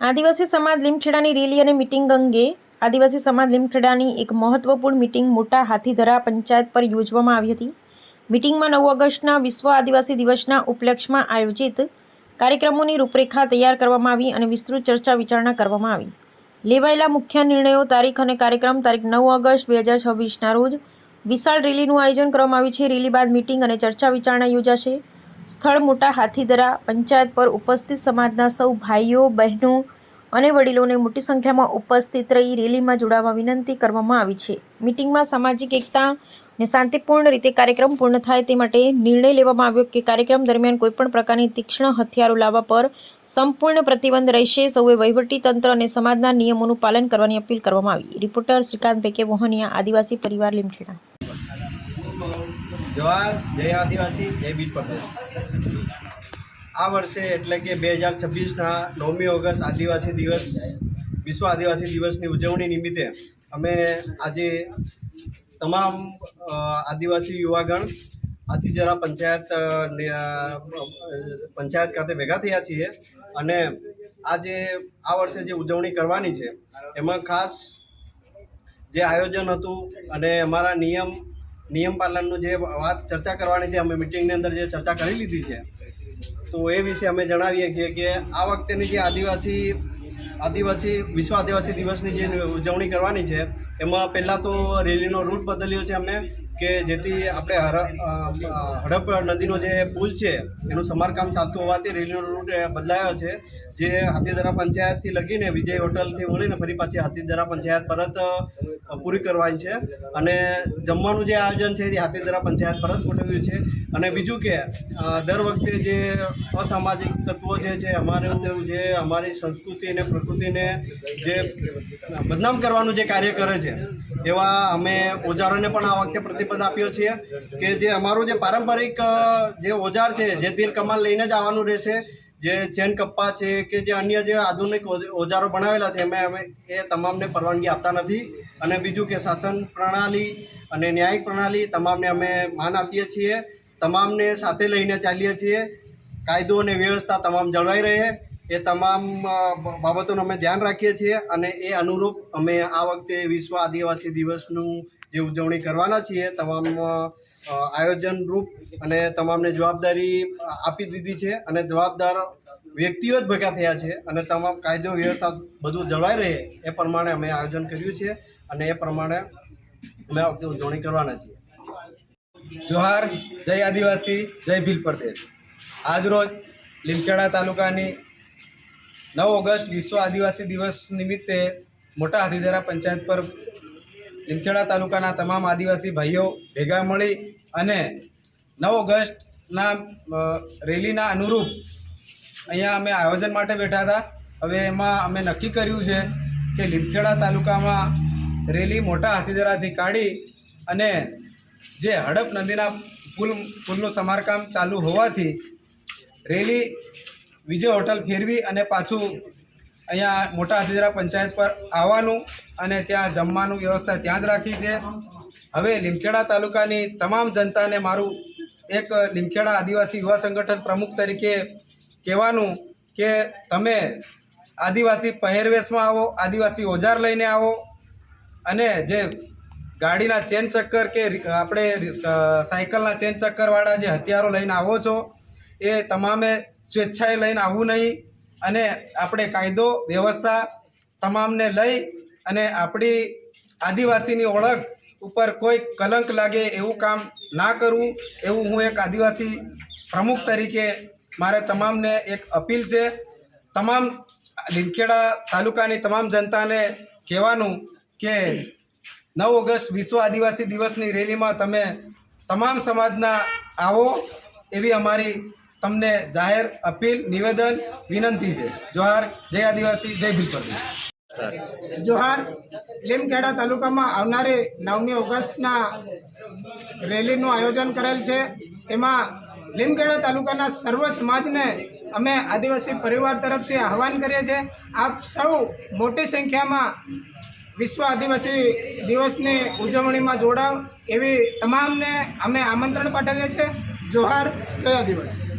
આદિવાસી સમાજ લીમખેડાની રેલી અને મિટિંગ અંગે આદિવાસી સમાજ લીમખેડાની એક મહત્વપૂર્ણ મિટિંગ મોટા હાથીધરા પંચાયત પર યોજવામાં આવી હતી. મિટિંગમાં 9 ઓગસ્ટના વિશ્વ આદિવાસી દિવસના ઉપલક્ષમાં આયોજિત કાર્યક્રમોની રૂપરેખા તૈયાર કરવામાં આવી અને વિસ્તૃત ચર્ચા વિચારણા કરવામાં આવી. લેવાયેલા મુખ્ય નિર્ણયો તારીખ અને કાર્યક્રમ તારીખ 9 ઓગસ્ટ 2026ના રોજ વિશાળ રેલીનું આયોજન કરવામાં આવ્યું છે. રેલી બાદ મિટિંગ અને ચર્ચા વિચારણા યોજાશે. સ્થળ મોટા હાથીધરા પંચાયત પર ઉપસ્થિત સમાજના સૌ ભાઈઓ બહેનો અને વડીલોને મોટી સંખ્યામાં ઉપસ્થિત રહી રેલીમાં જોડાવા વિનંતી કરવામાં આવી છે. મિટિંગમાં સામાજિક એકતા અને શાંતિપૂર્ણ રીતે કાર્યક્રમ પૂર્ણ થાય તે માટે નિર્ણય લેવામાં આવ્યો કે કાર્યક્રમ દરમિયાન કોઈપણ પ્રકારની તીક્ષ્ણ હથિયારો લાવવા પર સંપૂર્ણ પ્રતિબંધ રહેશે. સૌએ વહીવટી તંત્ર અને સમાજના નિયમોનું પાલન કરવાની અપીલ કરવામાં આવી. રિપોર્ટર શ્રીકાંત પેકે વોહનિયા, આદિવાસી પરિવાર લીમખેડા. જોહાર, જય આદિવાસી, જય ભીલ પ્રદેશ. આ વર્ષે એટલે કે 2026ના 9મી ઓગસ્ટ આદિવાસી દિવસ, વિશ્વ આદિવાસી દિવસની ઉજવણી નિમિત્તે અમે આજે તમામ આદિવાસી યુવાગણ હાથીધરા પંચાયત ખાતે ભેગા થયા છીએ અને આજે આ વર્ષે જે ઉજવણી કરવાની છે એમાં ખાસ જે આયોજન હતું અને અમારા નિયમ પાલનનું જે વાત ચર્ચા કરવાની છે, અમે મિટિંગની અંદર જે ચર્ચા કરી લીધી છે તો એ વિશે અમે જણાવીએ છીએ કે આ વખતેની જે વિશ્વ આદિવાસી દિવસની જે ઉજવણી કરવાની છે એમાં પહેલાં તો રેલીનો રૂટ બદલ્યો છે અમે, કે જેથી આપણે હડપ નદીનો જે પુલ છે એનું સમારકામ ચાલતું હોવાથી રેલીનો રૂટ બદલાયો છે, જે હાથીધરા પંચાયતથી લગીને વિજય હોટલથી મળીને ફરી પાછી હાથીધરા પંચાયત પરત પૂરી કરવાની છે. અને જમવાનું જે આયોજન છે એ હાથીધરા પંચાયત પરત ગોઠવ્યું છે. અને બીજું કે દર વખતે જે અસામાજિક તત્વો છે જે અમારી સંસ્કૃતિ અને પ્રકૃતિને જે બદનામ કરવાનું જે કાર્ય કરે છે એવા અમે ઓજારોને પણ આ વખતે પ્રતિબંધ આપ્યો છે કે જે અમારું જે પારંપરિક જે ઓજાર છે જે તીર કમાન લઈને જ આવવાનું રહેશે. જે ચેન કપ્પા છે કે જે અન્ય જે આધુનિક ઓજારો બનાવેલા છે અમે એ તમામને પરવાનગી આપતા નથી. અને બીજું કે શાસન પ્રણાલી અને ન્યાયિક પ્રણાલી તમામને અમે માન આપીએ છીએ, તમામને સાથે લઈને ચાલીએ છીએ. કાયદો અને વ્યવસ્થા તમામ જળવાઈ રહે એ તમામ બાબતોનું અમે ધ્યાન રાખીએ છીએ અને એ અનુરૂપ અમે આ વખતે વિશ્વ આદિવાસી દિવસનું જે ઉજવણી કરવાના છીએ તમામ આયોજન રૂપ અને તમામને જવાબદારી આપી દીધી છે અને જવાબદાર વ્યક્તિઓ જ ભેગા થયા છે અને તમામ કાયદો વ્યવસ્થા બધું જળવાઈ રહે એ પ્રમાણે અમે આયોજન કર્યું છે અને એ પ્રમાણે અમે આ વખતે ઉજવણી કરવાના છીએ. જોહાર, જય આદિવાસી, જય ભીલ પ્રદેશ. આજરોજ લીમખેડા તાલુકાની 9 ઓગસ્ટ વિશ્વ આદિવાસી દિવસ નિમિત્તે મોટા હાથીધરા પંચાયત પર લીમખેડા તાલુકાના તમામ આદિવાસી ભાઈઓ ભેગા મળી અને 9 ઓગસ્ટના રેલીના અનુરૂપ અહીંયા અમે આયોજન માટે બેઠા હતા. હવે એમાં અમે નક્કી કર્યું છે કે લીમખેડા તાલુકામાં રેલી મોટા હાથીધરાથી કાઢી અને જે હડપ નદીના પુલનું સમારકામ ચાલુ હોવાથી રેલી વિજય હોટલ ફેરવી અને પાછું અહીંયા મોટા હાથીધરા પંચાયત પર આવવાનું અને ત્યાં જમવાનું વ્યવસ્થા ત્યાં જ રાખી છે. હવે લીમખેડા તાલુકાની તમામ જનતાને મારું એક લીમખેડા આદિવાસી યુવા સંગઠન પ્રમુખ તરીકે કહેવાનું કે તમે આદિવાસી પહેરવેશમાં આવો, આદિવાસી ઓજાર લઈને આવો અને જે ગાડીના ચેન ચક્કર કે આપણે સાયકલના ચેન ચક્કરવાળા જે હથિયારો લઈને આવો છો એ તમામે સ્વેચ્છાએ લઈને આવવું નહીં અને આપણે કાયદો વ્યવસ્થા તમામને લઈ અને આપણી આદિવાસીની ઓળખ ઉપર કોઈ કલંક લાગે એવું કામ ના કરવું, એવું હું એક આદિવાસી પ્રમુખ તરીકે મારે તમામને એક અપીલ છે. તમામ લીમખેડા તાલુકાની તમામ જનતાને કહેવાનું કે 9 ઓગસ્ટ વિશ્વ આદિવાસી દિવસની રેલીમાં તમે તમામ સમાજના આવો એવી અમારી તમને જાહેર અપીલ, નિવેદન, વિનંતી છે. જોહાર, જય આદિવાસી, જય ભીલ પ્રદેશ. જોહાર, લીમખેડા તાલુકામાં આવનારી 9મી ઓગસ્ટના રેલીનું આયોજન કરેલ છે. એમાં લીમખેડા તાલુકાના સર્વ સમાજને અમે આદિવાસી પરિવાર તરફથી આહવાન કરીએ છીએ. આપ સૌ મોટી સંખ્યામાં વિશ્વ આદિવાસી દિવસની ઉજવણીમાં જોડાવ એવી તમામને અમે આમંત્રણ પાઠવીએ છીએ. જોહાર, જય આદિવાસી.